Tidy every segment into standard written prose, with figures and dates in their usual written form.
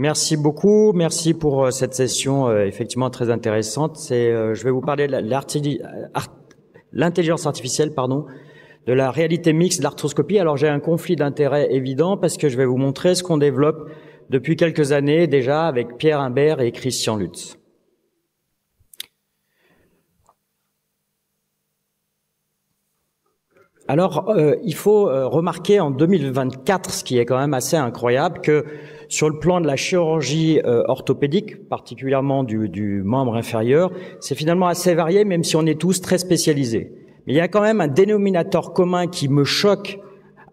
Merci beaucoup. Merci pour cette session effectivement très intéressante. Je vais vous parler de l'intelligence artificielle, de la réalité mixte, de l'arthroscopie. Alors j'ai un conflit d'intérêts évident parce que je vais vous montrer ce qu'on développe depuis quelques années déjà avec Pierre Imbert et Christian Lutz. Alors, il faut remarquer en 2024, ce qui est quand même assez incroyable, que sur le plan de la chirurgie orthopédique, particulièrement du membre inférieur, c'est finalement assez varié, même si on est tous très spécialisés. Mais il y a quand même un dénominateur commun qui me choque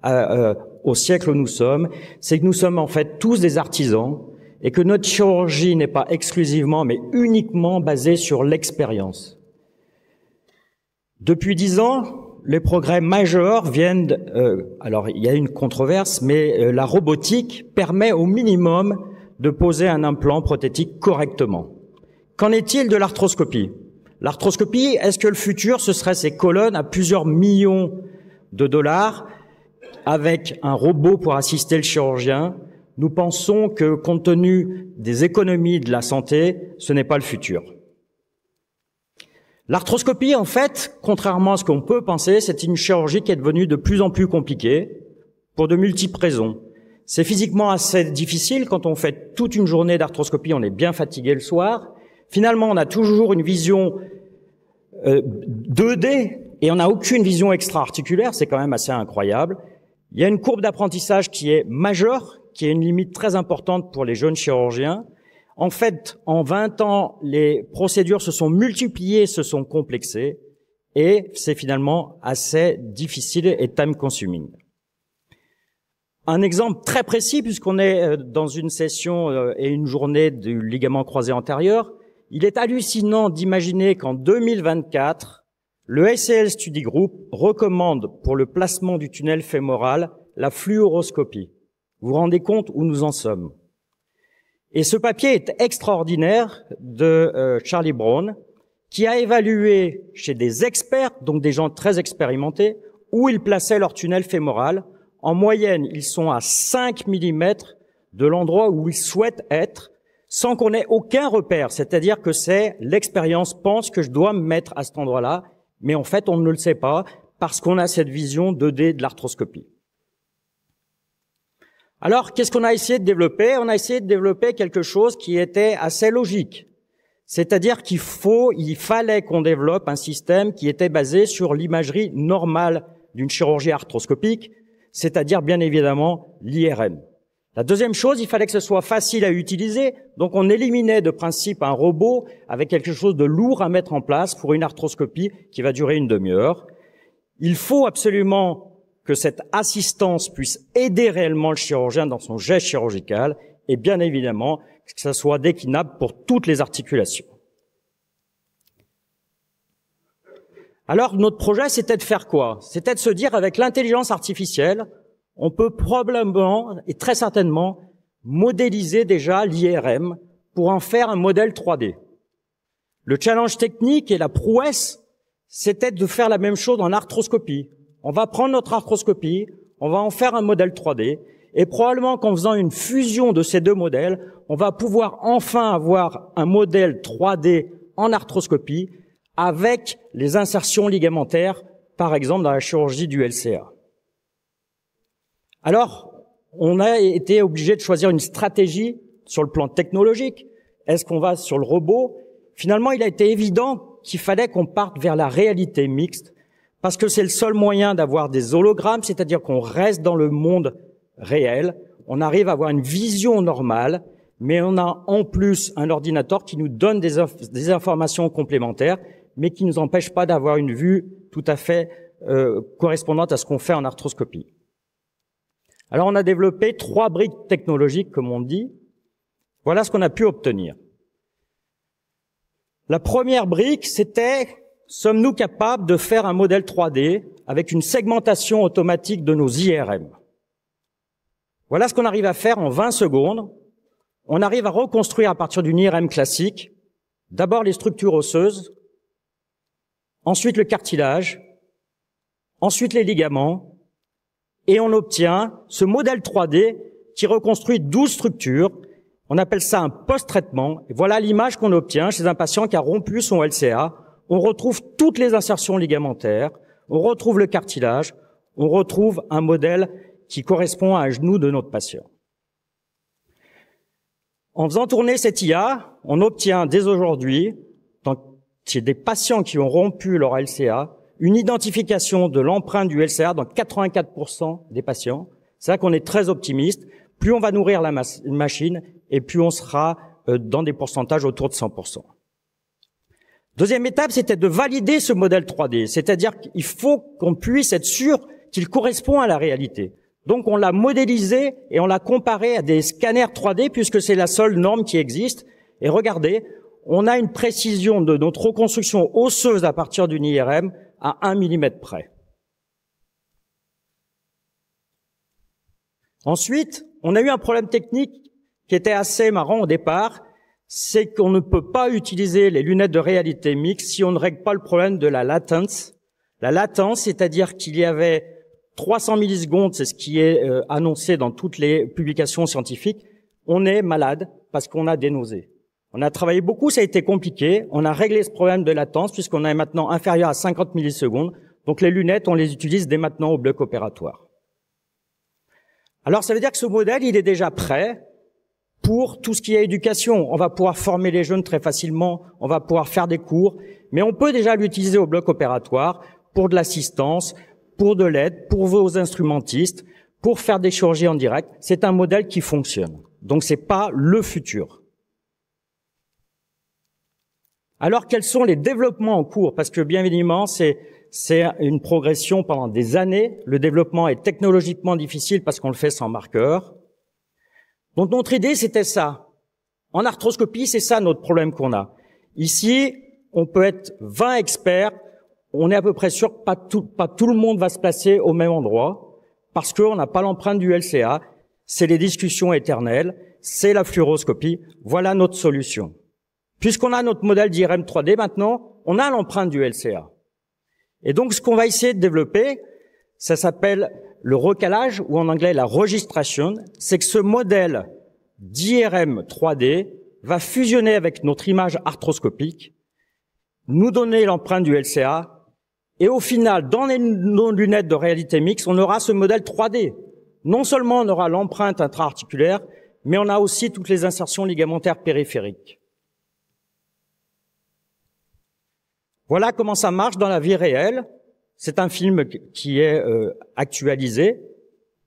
au siècle où nous sommes, c'est que nous sommes en fait tous des artisans et que notre chirurgie n'est pas exclusivement, mais uniquement basée sur l'expérience. Depuis 10 ans, les progrès majeurs viennent, alors il y a une controverse, mais la robotique permet au minimum de poser un implant prothétique correctement. Qu'en est-il de l'arthroscopie? L'arthroscopie, est-ce que le futur, ce serait ces colonnes à plusieurs millions de dollars avec un robot pour assister le chirurgien? Nous pensons que, compte tenu des économies de la santé, ce n'est pas le futur. L'arthroscopie, en fait, contrairement à ce qu'on peut penser, c'est une chirurgie qui est devenue de plus en plus compliquée pour de multiples raisons. C'est physiquement assez difficile. Quand on fait toute une journée d'arthroscopie, on est bien fatigué le soir. Finalement, on a toujours une vision 2D et on n'a aucune vision extra-articulaire. C'est quand même assez incroyable. Il y a une courbe d'apprentissage qui est majeure, qui est une limite très importante pour les jeunes chirurgiens. En fait, en 20 ans, les procédures se sont multipliées, se sont complexées, et c'est finalement assez difficile et time-consuming. Un exemple très précis, puisqu'on est dans une session et une journée du ligament croisé antérieur, il est hallucinant d'imaginer qu'en 2024, le ACL Study Group recommande pour le placement du tunnel fémoral la fluoroscopie. Vous vous rendez compte où nous en sommes? Et ce papier est extraordinaire de Charlie Brown, qui a évalué chez des experts, donc des gens très expérimentés, où ils plaçaient leur tunnel fémoral. En moyenne, ils sont à 5 mm de l'endroit où ils souhaitent être, sans qu'on ait aucun repère. C'est-à-dire que c'est l'expérience pense que je dois me mettre à cet endroit-là, mais en fait, on ne le sait pas parce qu'on a cette vision 2D de l'arthroscopie. Alors, qu'est-ce qu'on a essayé de développer? On a essayé de développer quelque chose qui était assez logique. C'est-à-dire qu'il fallait qu'on développe un système qui était basé sur l'imagerie normale d'une chirurgie arthroscopique, c'est-à-dire bien évidemment l'IRM. La deuxième chose, il fallait que ce soit facile à utiliser, donc on éliminait de principe un robot avec quelque chose de lourd à mettre en place pour une arthroscopie qui va durer une demi-heure. Il faut absolument que cette assistance puisse aider réellement le chirurgien dans son geste chirurgical et bien évidemment que ça soit déclinable pour toutes les articulations. Alors notre projet, c'était de faire quoi? C'était de se dire avec l'intelligence artificielle, on peut probablement et très certainement modéliser déjà l'IRM pour en faire un modèle 3D. Le challenge technique et la prouesse, c'était de faire la même chose en arthroscopie. On va prendre notre arthroscopie, on va en faire un modèle 3D, et probablement qu'en faisant une fusion de ces deux modèles, on va pouvoir enfin avoir un modèle 3D en arthroscopie avec les insertions ligamentaires, par exemple dans la chirurgie du LCA. Alors, on a été obligé de choisir une stratégie sur le plan technologique. Est-ce qu'on va sur le robot? Finalement, il a été évident qu'il fallait qu'on parte vers la réalité mixte, parce que c'est le seul moyen d'avoir des hologrammes, c'est-à-dire qu'on reste dans le monde réel, on arrive à avoir une vision normale, mais on a en plus un ordinateur qui nous donne des informations complémentaires, mais qui ne nous empêche pas d'avoir une vue tout à fait correspondante à ce qu'on fait en arthroscopie. Alors on a développé 3 briques technologiques, comme on dit. Voilà ce qu'on a pu obtenir. La première brique, c'était: sommes-nous capables de faire un modèle 3D avec une segmentation automatique de nos IRM? Voilà ce qu'on arrive à faire en 20 secondes. On arrive à reconstruire à partir d'une IRM classique, d'abord les structures osseuses, ensuite le cartilage, ensuite les ligaments, et on obtient ce modèle 3D qui reconstruit 12 structures On appelle ça un post-traitement. Et voilà l'image qu'on obtient chez un patient qui a rompu son LCA. On retrouve toutes les insertions ligamentaires, on retrouve le cartilage, on retrouve un modèle qui correspond à un genou de notre patient. En faisant tourner cette IA, on obtient dès aujourd'hui, chez des patients qui ont rompu leur LCA, une identification de l'empreinte du LCA dans 84% des patients. C'est là qu'on est très optimiste. Plus on va nourrir la machine et plus on sera dans des pourcentages autour de 100%. Deuxième étape, c'était de valider ce modèle 3D. C'est-à-dire qu'il faut qu'on puisse être sûr qu'il correspond à la réalité. Donc on l'a modélisé et on l'a comparé à des scanners 3D puisque c'est la seule norme qui existe. Et regardez, on a une précision de notre reconstruction osseuse à partir d'une IRM à 1 mm près. Ensuite, on a eu un problème technique qui était assez marrant au départ, c'est qu'on ne peut pas utiliser les lunettes de réalité mixte si on ne règle pas le problème de la latence. La latence, c'est-à-dire qu'il y avait 300 millisecondes, c'est ce qui est annoncé dans toutes les publications scientifiques. On est malade parce qu'on a des nausées. On a travaillé beaucoup, ça a été compliqué. On a réglé ce problème de latence puisqu'on est maintenant inférieur à 50 millisecondes. Donc les lunettes, on les utilise dès maintenant au bloc opératoire. Alors ça veut dire que ce modèle, il est déjà prêt pour tout ce qui est éducation. On va pouvoir former les jeunes très facilement, on va pouvoir faire des cours, mais on peut déjà l'utiliser au bloc opératoire pour de l'assistance, pour de l'aide, pour vos instrumentistes, pour faire des chirurgies en direct. C'est un modèle qui fonctionne. Donc c'est pas le futur. Alors quels sont les développements en cours? Parce que bien évidemment, c'est une progression pendant des années. Le développement est technologiquement difficile parce qu'on le fait sans marqueur. Donc notre idée, c'était ça. En arthroscopie, c'est ça notre problème qu'on a. Ici, on peut être 20 experts. On est à peu près sûr que pas tout le monde va se placer au même endroit parce qu'on n'a pas l'empreinte du LCA. C'est les discussions éternelles. C'est la fluoroscopie. Voilà notre solution. Puisqu'on a notre modèle d'IRM 3D maintenant, on a l'empreinte du LCA. Et donc, ce qu'on va essayer de développer, ça s'appelle le recalage, ou en anglais la registration. C'est que ce modèle d'IRM 3D va fusionner avec notre image arthroscopique, nous donner l'empreinte du LCA, et au final, dans nos lunettes de réalité mixte, on aura ce modèle 3D. Non seulement on aura l'empreinte intra-articulaire, mais on a aussi toutes les insertions ligamentaires périphériques. Voilà comment ça marche dans la vie réelle. C'est un film qui est actualisé.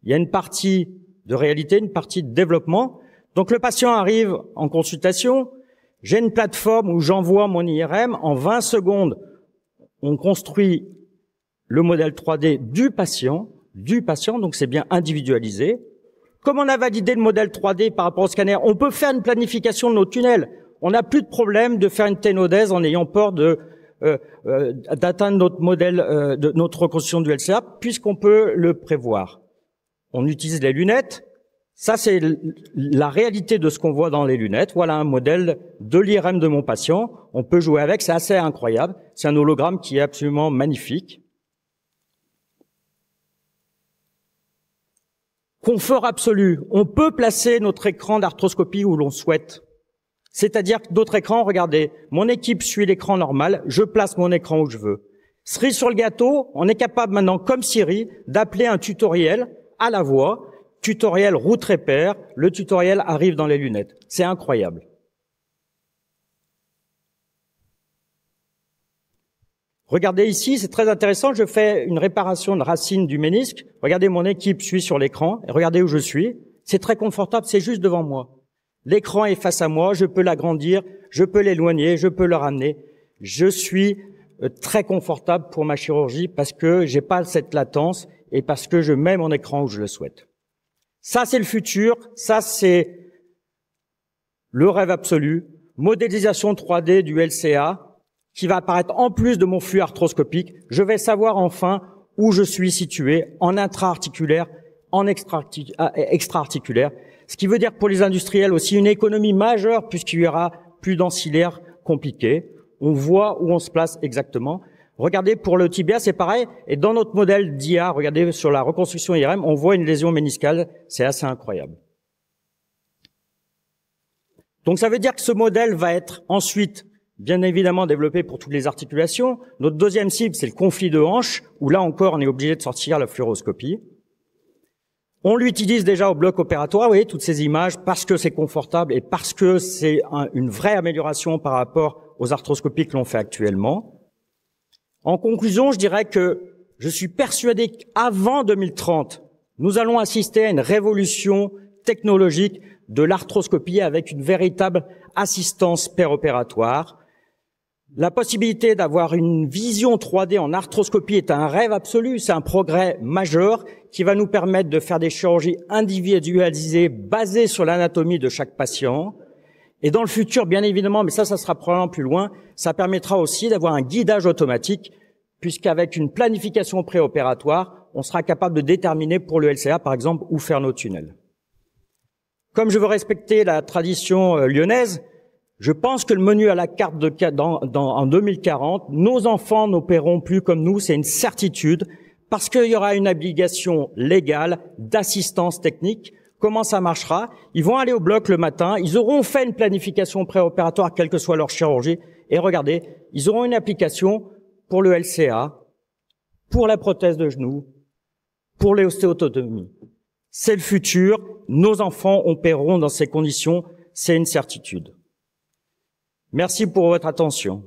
Il y a une partie de réalité, une partie de développement. Donc le patient arrive en consultation. J'ai une plateforme où j'envoie mon IRM. En 20 secondes, on construit le modèle 3D du patient, donc c'est bien individualisé. Comme on a validé le modèle 3D par rapport au scanner, on peut faire une planification de nos tunnels. On n'a plus de problème de faire une ténodèse en ayant peur d'atteindre notre modèle, de notre reconstruction du LCA, puisqu'on peut le prévoir. On utilise les lunettes. Ça, c'est la réalité de ce qu'on voit dans les lunettes. Voilà un modèle de l'IRM de mon patient. On peut jouer avec, c'est assez incroyable. C'est un hologramme qui est absolument magnifique. Confort absolu. On peut placer notre écran d'arthroscopie où l'on souhaite. C'est-à-dire que d'autres écrans, regardez, mon équipe suit l'écran normal, je place mon écran où je veux. Cerise sur le gâteau, on est capable maintenant, comme Siri, d'appeler un tutoriel à la voix, tutoriel route repère, le tutoriel arrive dans les lunettes. C'est incroyable. Regardez ici, c'est très intéressant, je fais une réparation de racine du ménisque. Regardez, mon équipe suit sur l'écran, et regardez où je suis. C'est très confortable, c'est juste devant moi. L'écran est face à moi, je peux l'agrandir, je peux l'éloigner, je peux le ramener. Je suis très confortable pour ma chirurgie parce que j'ai pas cette latence et parce que je mets mon écran où je le souhaite. Ça, c'est le futur. Ça, c'est le rêve absolu. Modélisation 3D du LCA qui va apparaître en plus de mon flux arthroscopique. Je vais savoir enfin où je suis situé en intra-articulaire, en extra-articulaire. Ce qui veut dire pour les industriels aussi une économie majeure puisqu'il y aura plus d'ancillaires compliqués. On voit où on se place exactement. Regardez, pour le tibia, c'est pareil. Et dans notre modèle d'IA, regardez sur la reconstruction IRM, on voit une lésion méniscale. C'est assez incroyable. Donc ça veut dire que ce modèle va être ensuite, bien évidemment, développé pour toutes les articulations. Notre deuxième cible, c'est le conflit de hanche, où là encore, on est obligé de sortir la fluoroscopie. On l'utilise déjà au bloc opératoire, vous voyez, toutes ces images, parce que c'est confortable et parce que c'est une vraie amélioration par rapport aux arthroscopies que l'on fait actuellement. En conclusion, je dirais que je suis persuadé qu'avant 2030, nous allons assister à une révolution technologique de l'arthroscopie avec une véritable assistance péropératoire. La possibilité d'avoir une vision 3D en arthroscopie est un rêve absolu, c'est un progrès majeur qui va nous permettre de faire des chirurgies individualisées basées sur l'anatomie de chaque patient. Et dans le futur, bien évidemment, mais ça sera probablement plus loin, ça permettra aussi d'avoir un guidage automatique, puisqu'avec une planification préopératoire, on sera capable de déterminer pour le LCA, par exemple, où faire nos tunnels. Comme je veux respecter la tradition lyonnaise, je pense que le menu à la carte en 2040, nos enfants n'opéreront plus comme nous, c'est une certitude, parce qu'il y aura une obligation légale d'assistance technique. Comment ça marchera? Ils vont aller au bloc le matin, ils auront fait une planification préopératoire, quelle que soit leur chirurgie, et regardez, ils auront une application pour le LCA, pour la prothèse de genou, pour l'ostéotomie. C'est le futur, nos enfants opéreront dans ces conditions, c'est une certitude. Merci pour votre attention.